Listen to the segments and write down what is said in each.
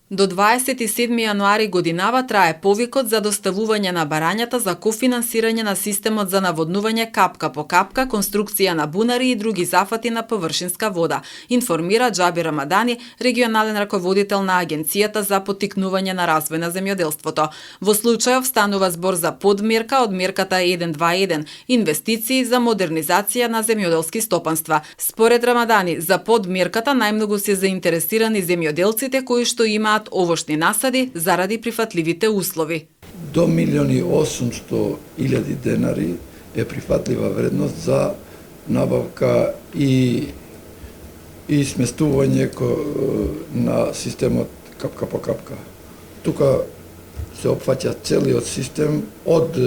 До 27 јануари годинава трае повикот за доставување на барањата за кофинансирање на системот за наводнување капка по капка, конструкција на бунари и други зафати на површинска вода, информира Џаби Рамадани, регионален раководител на Агенцијата за поттикнување на развој на земјоделството. Во случајов станува збор за подмерка од мерката 121 инвестиции за модернизација на земјоделски стопанства. Според Рамадани, за подмерката најмногу се заинтересирани земјоделците кои што имаат овошни насади заради прифатливите услови. До 1.800.000 денари е прифатлива вредност за набавка и сместување на системот капка по капка. Тука се опфаќа целиот систем од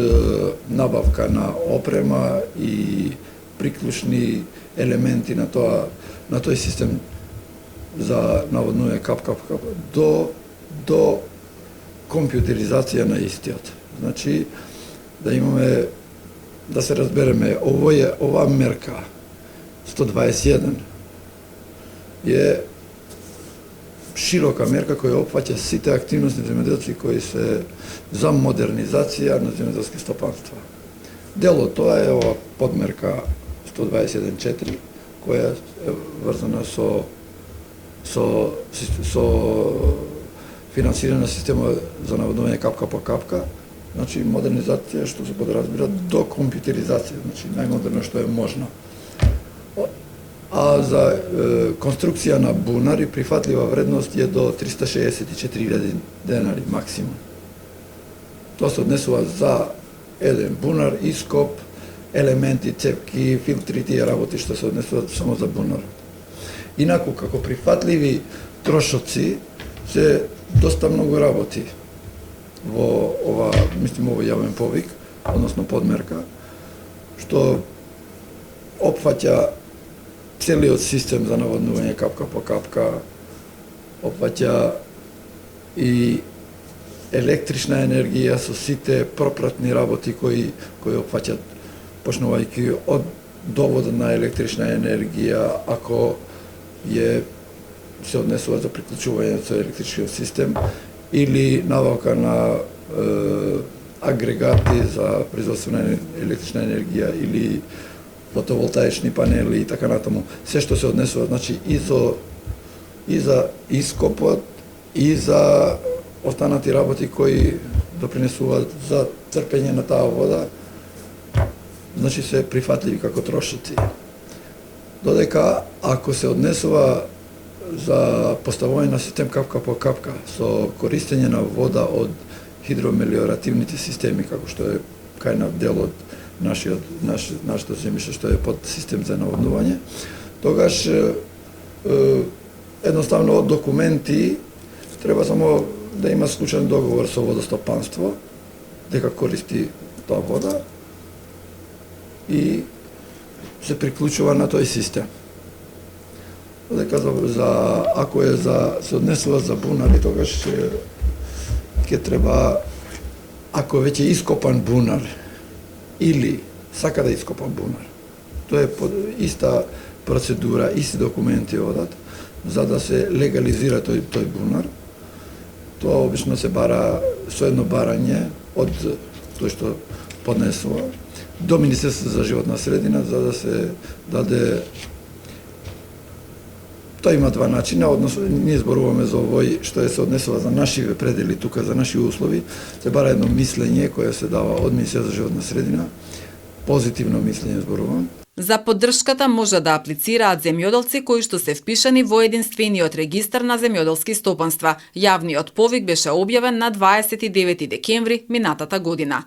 набавка на опрема и приклучни елементи на тој систем за наводнување капка по капка до компјутеризација на истиот. Значи, да се разбереме, ова мерка 121 е широка мерка која опфаќа сите активности земјоделци кои се за модернизација на земјоделски стопанства. Дел од тоа е ова подмерка 121.4 која е врзана со финансирање на система за наводнување капка по капка, значи модернизација што се подразбира до компјутеризација, значи најмодерно што е можно. А за конструкција на бунари прифатлива вредност е до 364.000 денари максимум. Тоа се однесува за еден бунар, ископ, елементи, цепки, филтри, тие работи што се однесуваат само за бунар. Инаку, како прифатливи трошоци, се доста многу работи во овој јавен повик, односно подмерка, што опфаќа целиот систем за наводнување капка по капка, опфаќа и електрична енергија со сите пропратни работи кои опфаќаат, почнувајќи од довод на електрична енергија, ако се однесува за приклучување со електричниот систем или набавка на агрегати за производство на електрична енергија или фотоволтаични панели и така натаму. Се што се однесува, значи, и за ископот, и за останати работи кои допринесуваат за црпење на таа вода, значи се прифатливи како трошоци. Додека, ако се однесува за поставување на систем капка по капка со користење на вода од хидромелиоративните системи, како што е кајнав дел од нашето земјиште што е под систем за наводнување, тогаш едноставно од документи треба само да има склучен договор со водостопанство дека користи таа вода и се приклучува на тој систем. Дека ако се однесува за бунари, тогаш ќе треба, ако веќе ископан бунар или сака да ископа бунар, тоа е иста процедура, исти документи одат, за да се легализира тој бунар. Тоа обично се бара со едно барање од тој што поднесува до Министерството за животна средина, за да се даде. Тоа има два начина, односно ние зборуваме за овој што се однесува за нашиве предели тука, за наши услови, се бара едно мислење кое се дава од Министерството за животна средина, позитивно мислење зборувам. За поддршката може да аплицираат земјоделци кои што се впишани во единствениот регистар на земјоделски стопанства. Јавниот повик беше објавен на 29 декември минатата година.